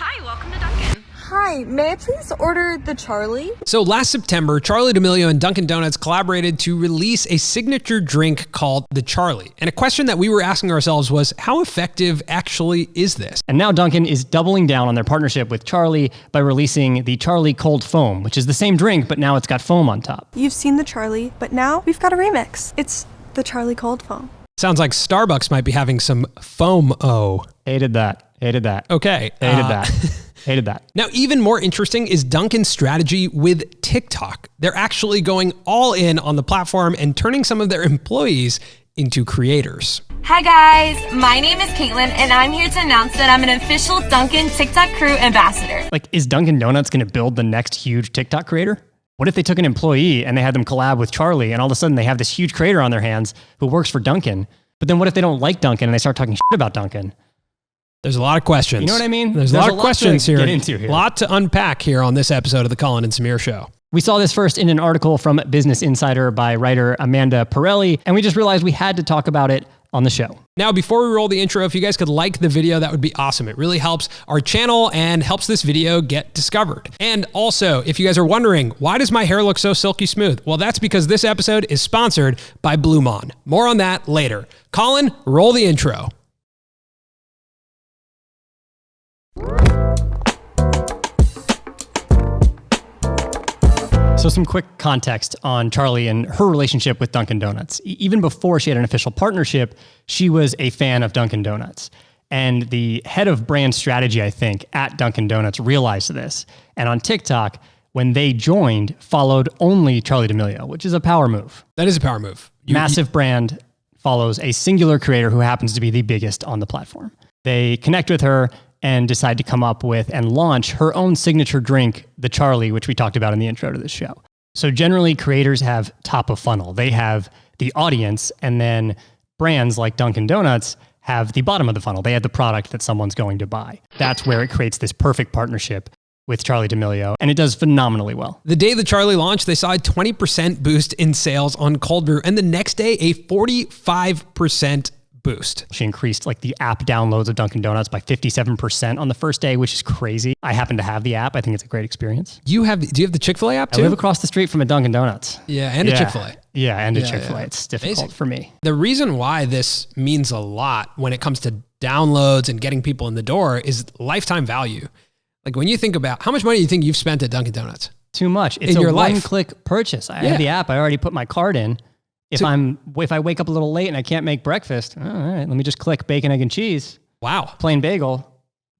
Hi, welcome to Dunkin'. Hi, may I please order the Charli? So last September, Charli D'Amelio and Dunkin Donuts collaborated to release a signature drink called the Charli. And a question that we were asking ourselves was, how effective actually is this? And now Dunkin' is doubling down on their partnership with Charli by releasing the Charli Cold Foam, which is the same drink, but now it's got foam on top. You've seen the Charli, but now we've got a remix. It's the Charli Cold Foam. Sounds like Starbucks might be having some foam-o. Hated that. Okay. Hated that. Hated that. Now, even more interesting is Dunkin's strategy with TikTok. They're actually going all in on the platform and turning some of their employees into creators. Hi guys, my name is Caitlin and I'm here to announce that I'm an official Dunkin' TikTok crew ambassador. Like, is Dunkin' Donuts going to build the next huge TikTok creator? What if they took an employee and they had them collab with Charli and all of a sudden they have this huge creator on their hands who works for Dunkin'? But then what if they don't like Dunkin' and they start talking shit about Dunkin'? There's a lot of questions. You know what I mean? There's a lot of questions here. Get into here. A lot to unpack here on this episode of the Colin and Samir Show. We saw this first in an article from Business Insider by writer Amanda Pirelli, and we just realized we had to talk about it on the show. Now, before we roll the intro, if you guys could like the video, that would be awesome. It really helps our channel and helps this video get discovered. And also, if you guys are wondering, why does my hair look so silky smooth? Well, that's because this episode is sponsored by Blumaan. More on that later. Colin, roll the intro. So some quick context on Charli and her relationship with Dunkin' Donuts. Even before she had an official partnership, she was a fan of Dunkin' Donuts. And the head of brand strategy, I think, at Dunkin' Donuts realized this. And on TikTok, when they joined, followed only Charli D'Amelio, which is a power move. That is a power move. Massive brand follows a singular creator who happens to be the biggest on the platform. They connect with her and decide to come up with and launch her own signature drink, the Charli, which we talked about in the intro to this show. So generally, creators have top of funnel. They have the audience, and then brands like Dunkin' Donuts have the bottom of the funnel. They have the product that someone's going to buy. That's where it creates this perfect partnership with Charli D'Amelio, and it does phenomenally well. The day the Charli launched, they saw a 20% boost in sales on cold brew, and the next day, a 45% boost. She increased like the app downloads of Dunkin' Donuts by 57% on the first day, which is crazy. I happen to have the app. I think it's a great experience. Do you have the Chick-fil-A app too? I live across the street from a Dunkin' Donuts. Yeah, and a Chick-fil-A. Yeah, and a Chick-fil-A. Yeah. It's difficult for me. The reason why this means a lot when it comes to downloads and getting people in the door is lifetime value. Like when you think about how much money you think you've spent at Dunkin' Donuts? Too much. It's a one-click purchase. I have the app. I already put my card in. If I wake up a little late and I can't make breakfast, all right, let me just click bacon, egg, and cheese. Wow. Plain bagel,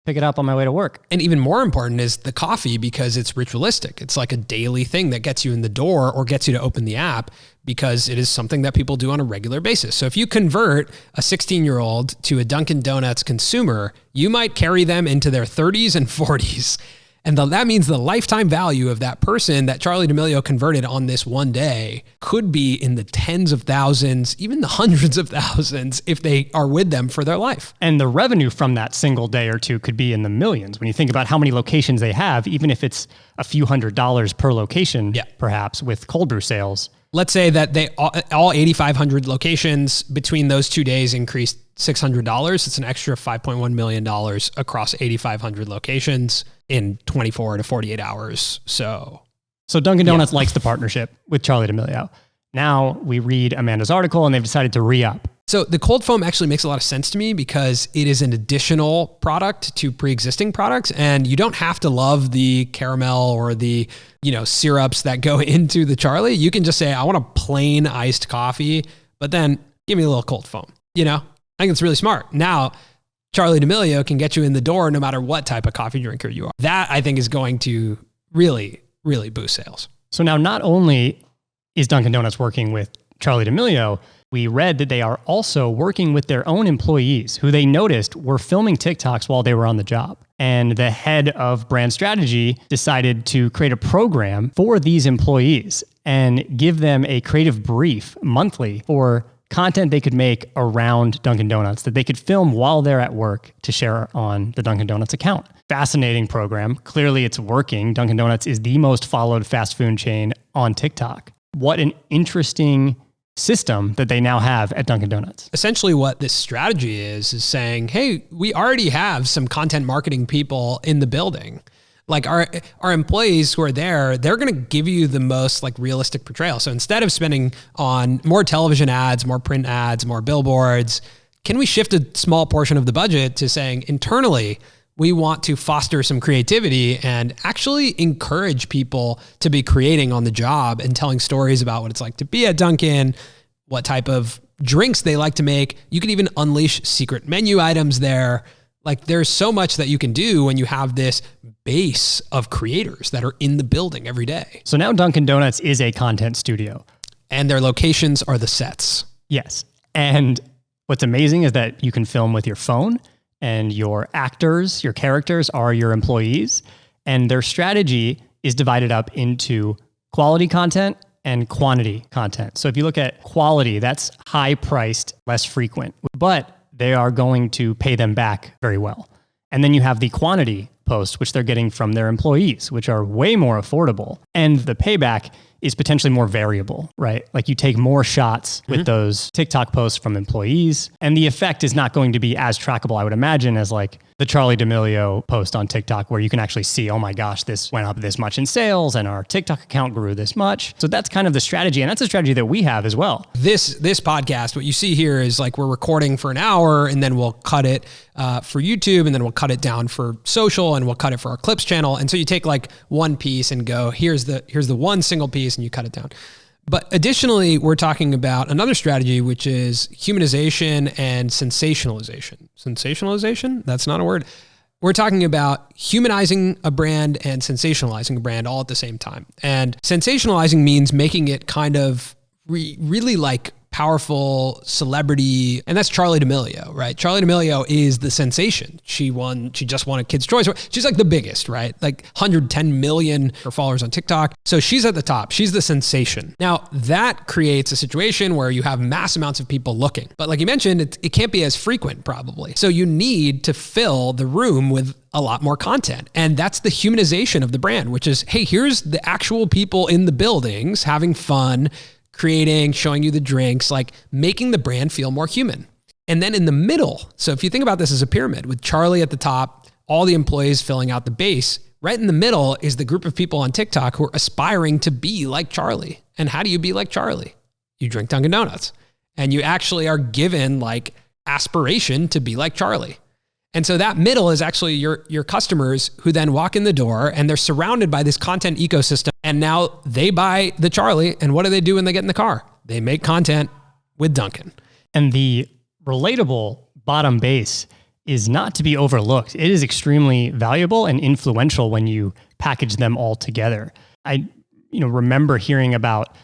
pick it up on my way to work. And even more important is the coffee because it's ritualistic. It's like a daily thing that gets you in the door or gets you to open the app because it is something that people do on a regular basis. So if you convert a 16-year-old to a Dunkin' Donuts consumer, you might carry them into their 30s and 40s. And that means the lifetime value of that person that Charli D'Amelio converted on this one day could be in the tens of thousands, even the hundreds of thousands if they are with them for their life. And the revenue from that single day or two could be in the millions. When you think about how many locations they have, even if it's a few $100s per location, perhaps with cold brew sales. Let's say that they all 8,500 locations between those 2 days increased $600. It's an extra $5.1 million across 8,500 locations in 24 to 48 hours. So Dunkin' Donuts likes the partnership with Charli D'Amelio. Now we read Amanda's article and they've decided to re-up. So the cold foam actually makes a lot of sense to me because it is an additional product to pre-existing products, and you don't have to love the caramel or the syrups that go into the Charli. You can just say, I want a plain iced coffee, but then give me a little cold foam. I think it's really smart. Now, Charli D'Amelio can get you in the door no matter what type of coffee drinker you are. That, I think, is going to really, really boost sales. So now not only is Dunkin' Donuts working with Charli D'Amelio, we read that they are also working with their own employees who they noticed were filming TikToks while they were on the job. And the head of brand strategy decided to create a program for these employees and give them a creative brief monthly for content they could make around Dunkin' Donuts that they could film while they're at work to share on the Dunkin' Donuts account. Fascinating program. Clearly it's working. Dunkin' Donuts is the most followed fast food chain on TikTok. What an interesting system that they now have at Dunkin Donuts. Essentially what this strategy is saying, hey, we already have some content marketing people in the building. Like our employees who are there, they're going to give you the most like realistic portrayal. So instead of spending on more television ads, more print ads, more billboards, can we shift a small portion of the budget to saying internally, we want to foster some creativity and actually encourage people to be creating on the job and telling stories about what it's like to be at Dunkin', what type of drinks they like to make. You can even unleash secret menu items there. Like there's so much that you can do when you have this base of creators that are in the building every day. So now Dunkin Donuts is a content studio. And their locations are the sets. Yes. And what's amazing is that you can film with your phone, and your actors, your characters are your employees, and their strategy is divided up into quality content and quantity content. So if you look at quality, that's high priced, less frequent, but they are going to pay them back very well. And then you have the quantity posts, which they're getting from their employees, which are way more affordable. And the payback is potentially more variable, right? Like you take more shots with those TikTok posts from employees, and the effect is not going to be as trackable, I would imagine, as like the Charli D'Amelio post on TikTok, where you can actually see, oh my gosh, this went up this much in sales and our TikTok account grew this much. So that's kind of the strategy. And that's a strategy that we have as well. This podcast, what you see here is like we're recording for an hour and then we'll cut it for YouTube, and then we'll cut it down for social, and we'll cut it for our clips channel. And so you take like one piece and go, here's the one single piece, and you cut it down. But additionally, we're talking about another strategy, which is humanization and sensationalization. Sensationalization? That's not a word. We're talking about humanizing a brand and sensationalizing a brand all at the same time. And sensationalizing means making it kind of really like powerful celebrity, and that's Charli D'Amelio, right? Charli D'Amelio is the sensation. She just won a Kids' Choice. She's like the biggest, right? Like 110 million followers on TikTok. So she's at the top. She's the sensation. Now that creates a situation where you have mass amounts of people looking. But like you mentioned, it can't be as frequent probably. So you need to fill the room with a lot more content. And that's the humanization of the brand, which is, hey, here's the actual people in the buildings having fun, creating, showing you the drinks, like making the brand feel more human. And then in the middle, so if you think about this as a pyramid with Charli at the top, all the employees filling out the base, right in the middle is the group of people on TikTok who are aspiring to be like Charli. And how do you be like Charli? You drink Dunkin Donuts, and you actually are given like aspiration to be like Charli. And so that middle is actually your customers who then walk in the door, and they're surrounded by this content ecosystem. And now they buy the Charli, and what do they do when they get in the car? They make content with Dunkin. And the relatable bottom base is not to be overlooked. It is extremely valuable and influential when you package them all together. I remember hearing about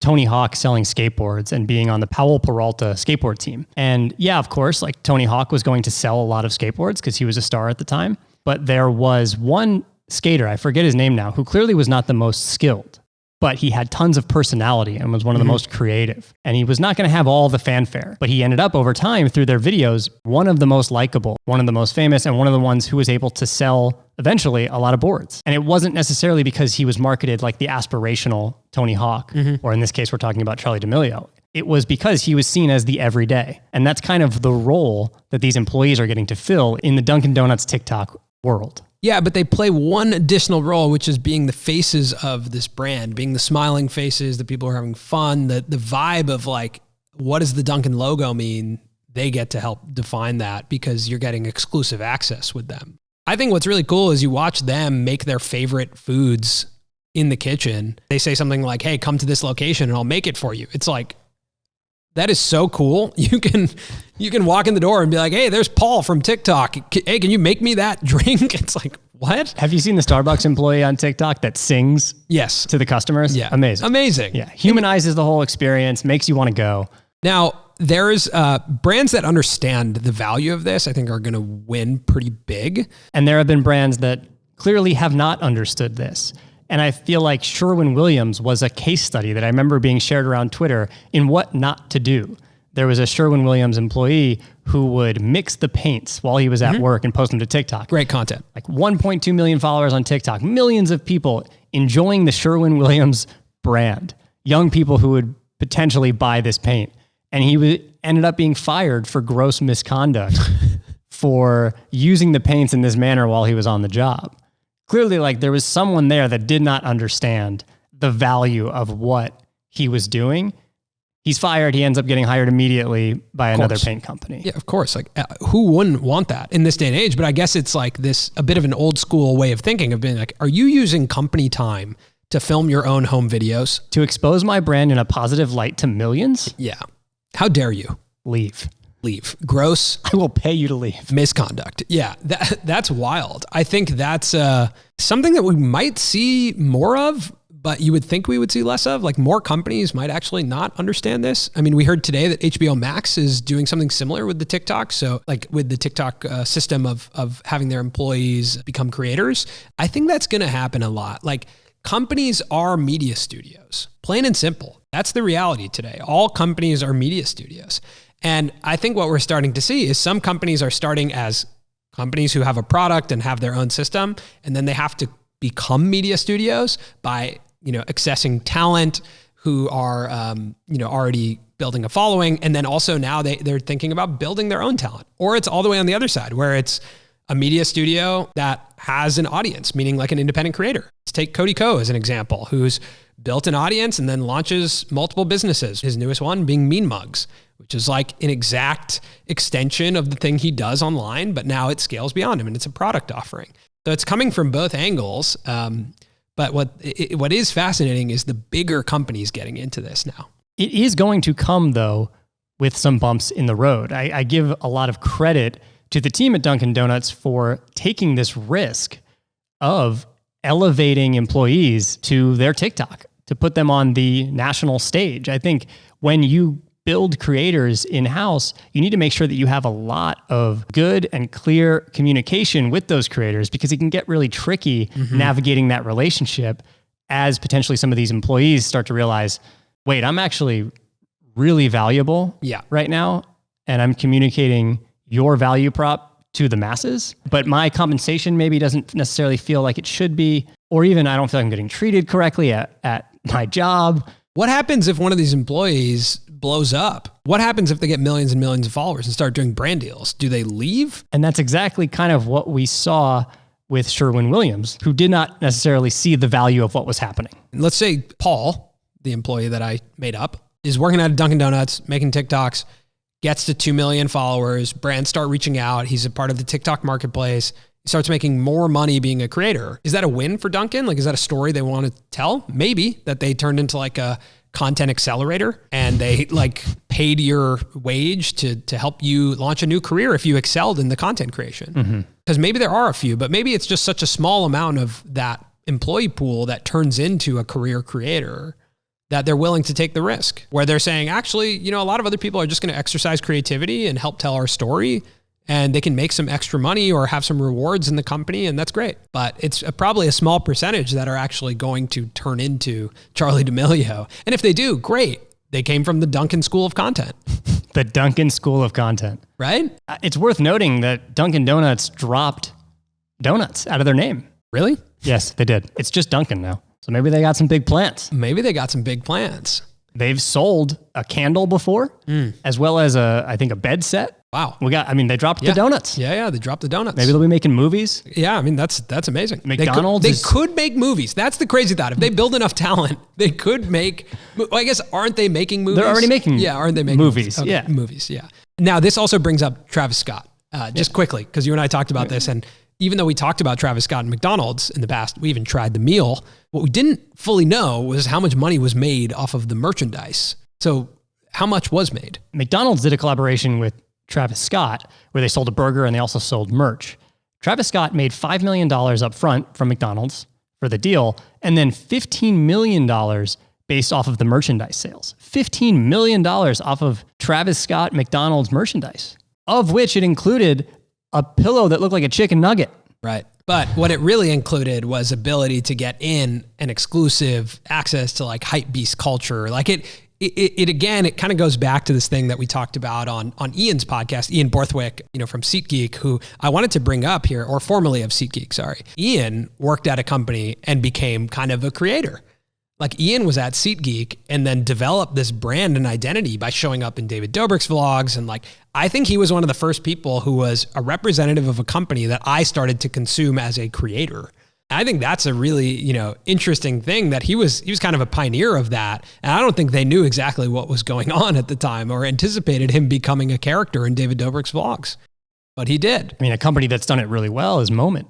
Tony Hawk selling skateboards and being on the Powell Peralta skateboard team. And yeah, of course, like Tony Hawk was going to sell a lot of skateboards because he was a star at the time. But there was one skater, I forget his name now, who clearly was not the most skilled, but he had tons of personality and was one of the most creative. And he was not going to have all the fanfare, but he ended up over time through their videos, one of the most likable, one of the most famous, and one of the ones who was able to sell eventually a lot of boards. And it wasn't necessarily because he was marketed like the aspirational Tony Hawk, or in this case, we're talking about Charli D'Amelio. It was because he was seen as the everyday. And that's kind of the role that these employees are getting to fill in the Dunkin Donuts TikTok world. Yeah, but they play one additional role, which is being the faces of this brand, being the smiling faces, the people who are having fun, the vibe of like, what does the Dunkin' logo mean? They get to help define that because you're getting exclusive access with them. I think what's really cool is you watch them make their favorite foods in the kitchen. They say something like, hey, come to this location and I'll make it for you. It's like, that is so cool. You can walk in the door and be like, hey, there's Paul from TikTok. Hey, can you make me that drink? It's like, what? Have you seen the Starbucks employee on TikTok that sings yes to the customers? Yeah. Amazing. Yeah. Humanizes the whole experience, makes you want to go. Now, there's brands that understand the value of this, I think are going to win pretty big. And there have been brands that clearly have not understood this. And I feel like Sherwin-Williams was a case study that I remember being shared around Twitter in what not to do. There was a Sherwin-Williams employee who would mix the paints while he was at work and post them to TikTok. Great content. Like 1.2 million followers on TikTok, millions of people enjoying the Sherwin-Williams brand. Young people who would potentially buy this paint. And he ended up being fired for gross misconduct for using the paints in this manner while he was on the job. Clearly, like, there was someone there that did not understand the value of what he was doing. He's fired. He ends up getting hired immediately by another paint company. Yeah, of course. Like, who wouldn't want that in this day and age? But I guess it's like a bit of an old school way of thinking of being like, are you using company time to film your own home videos? To expose my brand in a positive light to millions? Yeah. How dare you? Leave. Gross. I will pay you to leave. Misconduct. Yeah, that's wild. I think that's something that we might see more of, but you would think we would see less of. Like, more companies might actually not understand this. I mean, we heard today that HBO Max is doing something similar with the TikTok. So like with the TikTok system of having their employees become creators. I think that's going to happen a lot. Like, companies are media studios, plain and simple. That's the reality today. All companies are media studios. And I think what we're starting to see is some companies are starting as companies who have a product and have their own system, and then they have to become media studios by, accessing talent who are, already building a following. And then also now they're thinking about building their own talent. Or it's all the way on the other side where it's a media studio that has an audience, meaning like an independent creator. Let's take Cody Ko as an example, who's built an audience and then launches multiple businesses. His newest one being Mean Mugs, which is like an exact extension of the thing he does online, but now it scales beyond him and it's a product offering. So it's coming from both angles. But what is fascinating is the bigger companies getting into this now. It is going to come, though, with some bumps in the road. I give a lot of credit to the team at Dunkin Donuts for taking this risk of elevating employees to their TikTok, to put them on the national stage. I think when you build creators in-house, you need to make sure that you have a lot of good and clear communication with those creators, because it can get really tricky navigating that relationship as potentially some of these employees start to realize, wait, I'm actually really valuable right now, and I'm communicating your value prop to the masses, but my compensation maybe doesn't necessarily feel like it should be, or even I don't feel like I'm getting treated correctly at my job. What happens if one of these employees blows up? What happens if they get millions and millions of followers and start doing brand deals? Do they leave? And that's exactly kind of what we saw with Sherwin-Williams, who did not necessarily see the value of what was happening. Let's say Paul, the employee that I made up, is working at a Dunkin Donuts, making TikToks, gets to 2 million followers, brands start reaching out. He's a part of the TikTok marketplace. He starts making more money being a creator. Is that a win for Dunkin? Like, is that a story they want to tell? Maybe that they turned into like a content accelerator and they like paid your wage to help you launch a new career if you excelled in the content creation. Because maybe there are a few, but maybe it's just such a small amount of that employee pool that turns into a career creator that they're willing to take the risk, where they're saying, actually, a lot of other people are just going to exercise creativity and help tell our story, and they can make some extra money or have some rewards in the company, and that's great. But it's probably a small percentage that are actually going to turn into Charli D'Amelio. And if they do, great. They came from the Dunkin School of Content. The Dunkin School of Content. Right? It's worth noting that Dunkin Donuts dropped donuts out of their name. Really? Yes, they did. It's just Dunkin' now. So maybe they got some big plans. They've sold a candle before, as well as I think a bed set. Wow. They dropped the donuts. Yeah, they dropped the donuts. Maybe they'll be making movies. Yeah, that's amazing. McDonald's they could make movies. That's the crazy thought. If they build enough talent, they could make, I guess, aren't they making movies? They're already making aren't they making movies? Okay, yeah. Movies, yeah. Now, this also brings up Travis Scott, just quickly, because you and I talked about this, and even though we talked about Travis Scott and McDonald's in the past, we even tried the meal. What we didn't fully know was how much money was made off of the merchandise. So how much was made? McDonald's did a collaboration with Travis Scott where they sold a burger and they also sold merch. Travis Scott made $5 million up front from McDonald's for the deal, and then $15 million based off of the merchandise sales. $15 million off of Travis Scott McDonald's merchandise, of which it included a pillow that looked like a chicken nugget. Right. But what it really included was ability to get in an exclusive access to like hype beast culture. Like it again, it kind of goes back to this thing that we talked about on Ian's podcast, Ian Borthwick, from SeatGeek, who I wanted to bring up here, or formerly of SeatGeek, sorry. Ian worked at a company and became kind of a creator. Like Ian was at SeatGeek and then developed this brand and identity by showing up in David Dobrik's vlogs. And like, I think he was one of the first people who was a representative of a company that I started to consume as a creator. I think that's a really, interesting thing that he was kind of a pioneer of that. And I don't think they knew exactly what was going on at the time or anticipated him becoming a character in David Dobrik's vlogs, but he did. I mean, a company that's done it really well is Moment,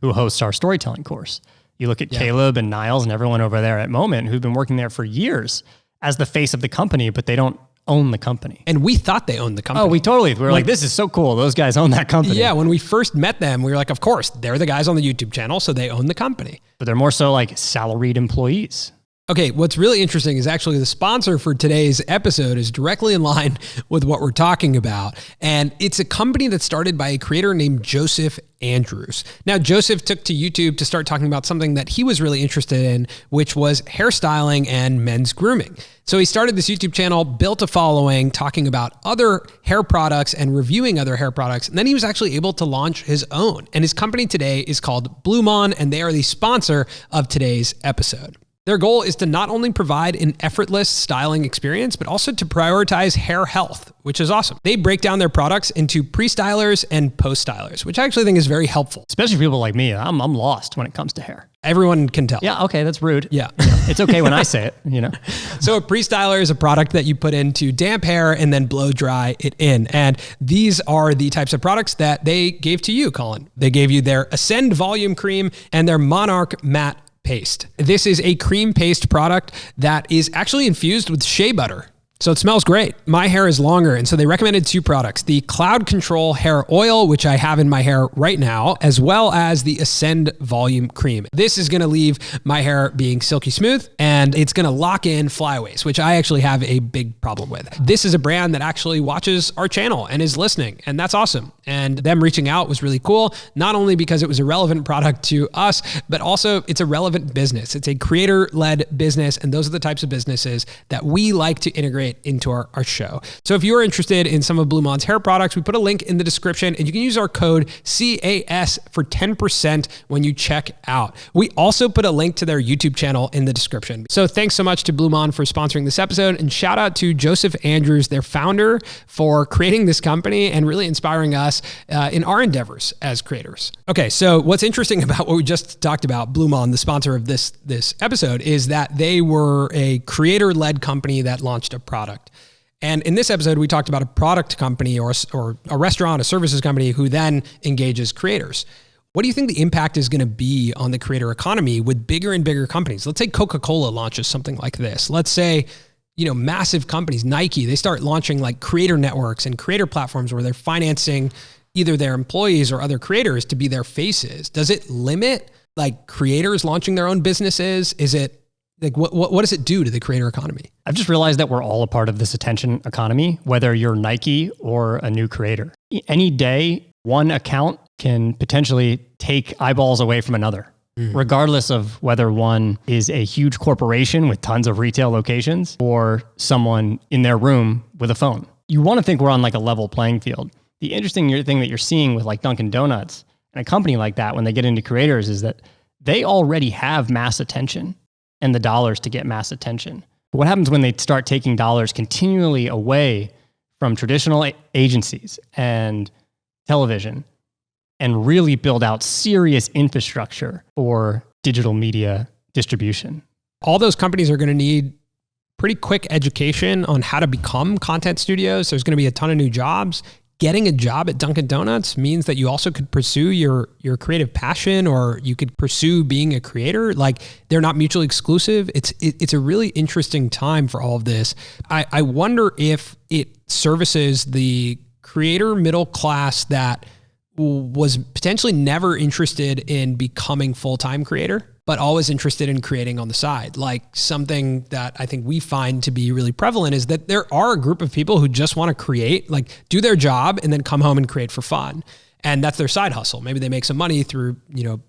who hosts our storytelling course. You look at Caleb and Niles and everyone over there at Moment who've been working there for years as the face of the company, but they don't own the company. And we thought they owned the company. Oh, we were like, this is so cool. Those guys own that company. Yeah, when we first met them, we were like, of course, they're the guys on the YouTube channel, so they own the company. But they're more so like salaried employees. Okay, what's really interesting is actually the sponsor for today's episode is directly in line with what we're talking about. And it's a company that started by a creator named Joseph Andrews. Now, Joseph took to YouTube to start talking about something that he was really interested in, which was hairstyling and men's grooming. So he started this YouTube channel, built a following, talking about other hair products and reviewing other hair products. And then he was actually able to launch his own. And his company today is called Blumaan, and they are the sponsor of today's episode. Their goal is to not only provide an effortless styling experience, but also to prioritize hair health, which is awesome. They break down their products into pre-stylers and post-stylers, which I actually think is very helpful. Especially for people like me. I'm lost when it comes to hair. Everyone can tell. Yeah, okay, that's rude. Yeah. It's okay when I say it, So a pre-styler is a product that you put into damp hair and then blow dry it in. And these are the types of products that they gave to you, Colin. They gave you their Ascend Volume Cream and their Monarch Matte Paste. This is a cream paste product that is actually infused with shea butter. So it smells great. My hair is longer, and so they recommended two products, the Cloud Control Hair Oil, which I have in my hair right now, as well as the Ascend Volume Cream. This is gonna leave my hair being silky smooth, and it's gonna lock in flyaways, which I actually have a big problem with. This is a brand that actually watches our channel and is listening, and that's awesome. And them reaching out was really cool, not only because it was a relevant product to us, but also it's a relevant business. It's a creator-led business, and those are the types of businesses that we like to integrate into our show. So if you're interested in some of Blumaan's hair products, we put a link in the description, and you can use our code CAS for 10% when you check out. We also put a link to their YouTube channel in the description. So thanks so much to Blumaan for sponsoring this episode, and shout out to Joseph Andrews, their founder, for creating this company and really inspiring us in our endeavors as creators. Okay, so what's interesting about what we just talked about, Blumaan, the sponsor of this episode, is that they were a creator-led company that launched a product. And in this episode, we talked about a product company or a restaurant, a services company who then engages creators. What do you think the impact is going to be on the creator economy with bigger and bigger companies? Let's say Coca-Cola launches something like this. Let's say, massive companies, Nike, they start launching like creator networks and creator platforms where they're financing either their employees or other creators to be their faces. Does it limit like creators launching their own businesses? Is it like, what does it do to the creator economy? I've just realized that we're all a part of this attention economy, whether you're Nike or a new creator. Any day, one account can potentially take eyeballs away from another, regardless of whether one is a huge corporation with tons of retail locations or someone in their room with a phone. You want to think we're on like a level playing field. The interesting thing that you're seeing with like Dunkin Donuts and a company like that when they get into creators is that they already have mass attention and the dollars to get mass attention. But what happens when they start taking dollars continually away from traditional agencies and television and really build out serious infrastructure for digital media distribution? All those companies are going to need pretty quick education on how to become content studios. There's going to be a ton of new jobs. Getting a job at Dunkin Donuts means that you also could pursue your creative passion, or you could pursue being a creator. Like, they're not mutually exclusive. It's a really interesting time for all of this. I wonder if it services the creator middle class that was potentially never interested in becoming full-time creator, but always interested in creating on the side. Like, something that I think we find to be really prevalent is that there are a group of people who just want to create, like do their job and then come home and create for fun. And that's their side hustle. Maybe they make some money through,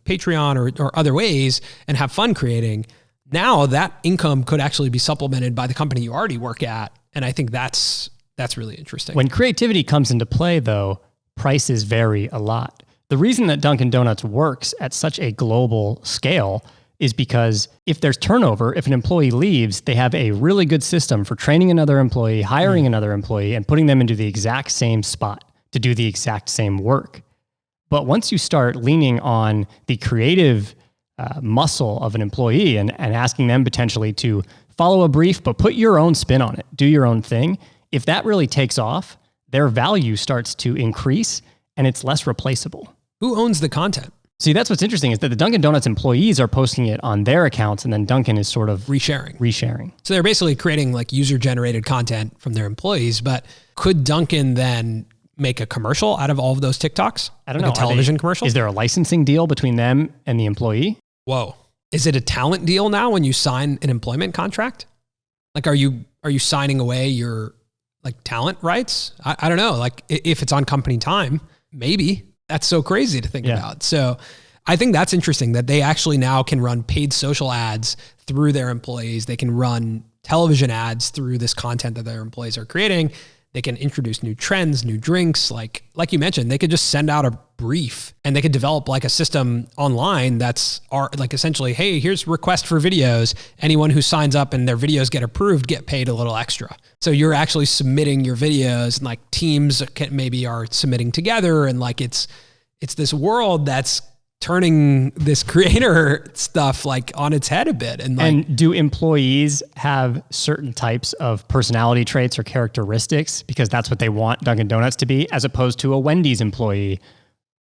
Patreon or other ways and have fun creating. Now that income could actually be supplemented by the company you already work at. And I think that's really interesting. When creativity comes into play though, prices vary a lot. The reason that Dunkin Donuts works at such a global scale is because if there's turnover, if an employee leaves, they have a really good system for training another employee, hiring another employee, and putting them into the exact same spot to do the exact same work. But once you start leaning on the creative muscle of an employee and asking them potentially to follow a brief, but put your own spin on it, do your own thing, if that really takes off, their value starts to increase and it's less replaceable. Who owns the content? See, that's what's interesting is that the Dunkin' Donuts employees are posting it on their accounts and then Dunkin' is sort of resharing. So they're basically creating like user-generated content from their employees, but could Dunkin' then make a commercial out of all of those TikToks? I don't like know. A television commercial? Is there a licensing deal between them and the employee? Whoa. Is it a talent deal now when you sign an employment contract? Like, are you signing away your like talent rights? I don't know. Like if it's on company time, maybe. That's so crazy to think about. So I think that's interesting that they actually now can run paid social ads through their employees. They can run television ads through this content that their employees are creating. They can introduce new trends, new drinks. Like you mentioned, they could just send out a brief and they could develop like a system online that's like essentially, hey, here's request for videos. Anyone who signs up and their videos get approved get paid a little extra. So you're actually submitting your videos and like teams maybe are submitting together. And like it's this world that's turning this creator stuff like on its head a bit. And do employees have certain types of personality traits or characteristics because that's what they want Dunkin' Donuts to be, as opposed to a Wendy's employee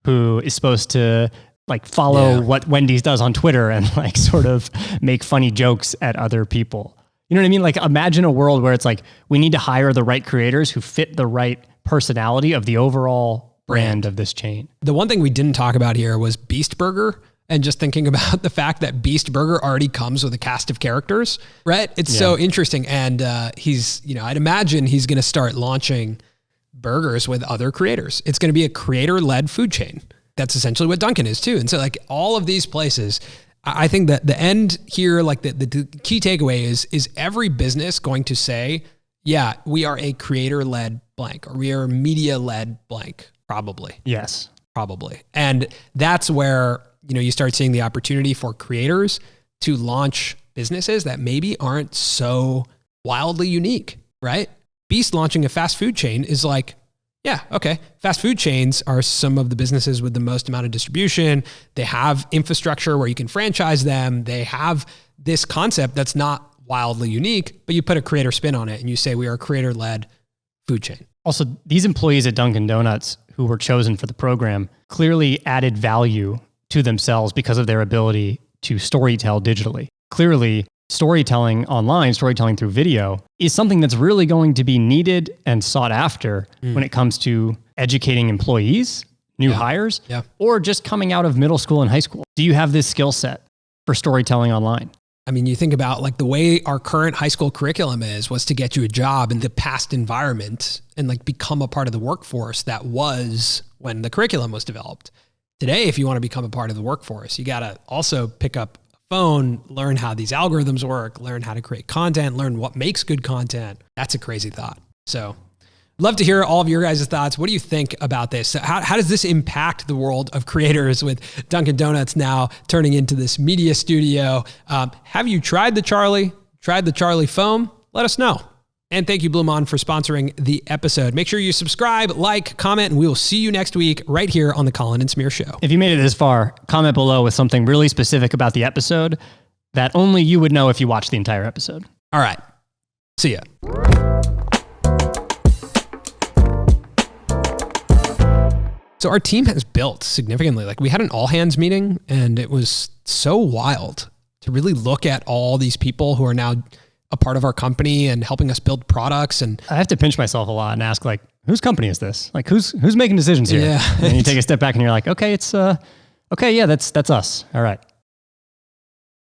who is supposed to like follow what Wendy's does on Twitter and like sort of make funny jokes at other people. You know what I mean? Like imagine a world where it's like, we need to hire the right creators who fit the right personality of the overall brand of this chain. The one thing we didn't talk about here was Beast Burger, and just thinking about the fact that Beast Burger already comes with a cast of characters, right? It's so interesting. And he's, I'd imagine he's going to start launching burgers with other creators. It's going to be a creator-led food chain. That's essentially what Dunkin' is too. And so like all of these places, I think that the end here, like the key takeaway is every business going to say, yeah, we are a creator-led blank, or we are a media-led blank. Probably. Yes. Probably. And that's where, you start seeing the opportunity for creators to launch businesses that maybe aren't so wildly unique, right? Beast launching a fast food chain is like, yeah, okay. Fast food chains are some of the businesses with the most amount of distribution. They have infrastructure where you can franchise them. They have this concept that's not wildly unique, but you put a creator spin on it and you say, we are a creator-led food chain. Also, these employees at Dunkin' Donuts who were chosen for the program clearly added value to themselves because of their ability to storytell digitally. Clearly, storytelling online, storytelling through video is something that's really going to be needed and sought after when it comes to educating employees, new hires, or just coming out of middle school and high school. Do you have this skill set for storytelling online? I mean, you think about like the way our current high school curriculum was to get you a job in the past environment and like become a part of the workforce that was when the curriculum was developed. Today, if you want to become a part of the workforce, you got to also pick up a phone, learn how these algorithms work, learn how to create content, learn what makes good content. That's a crazy thought. So love to hear all of your guys' thoughts. What do you think about this? How does this impact the world of creators with Dunkin' Donuts now turning into this media studio? Have you tried the Charli foam? Let us know. And thank you, Blumaan, for sponsoring the episode. Make sure you subscribe, like, comment, and we will see you next week right here on the Colin and Samir Show. If you made it this far, comment below with something really specific about the episode that only you would know if you watched the entire episode. All right. See ya. So our team has built significantly. Like we had an all hands meeting and it was so wild to really look at all these people who are now a part of our company and helping us build products. And I have to pinch myself a lot and ask like, whose company is this? Like who's making decisions here? Yeah. And you take a step back and you're like, okay, it's, okay, yeah, that's us. All right.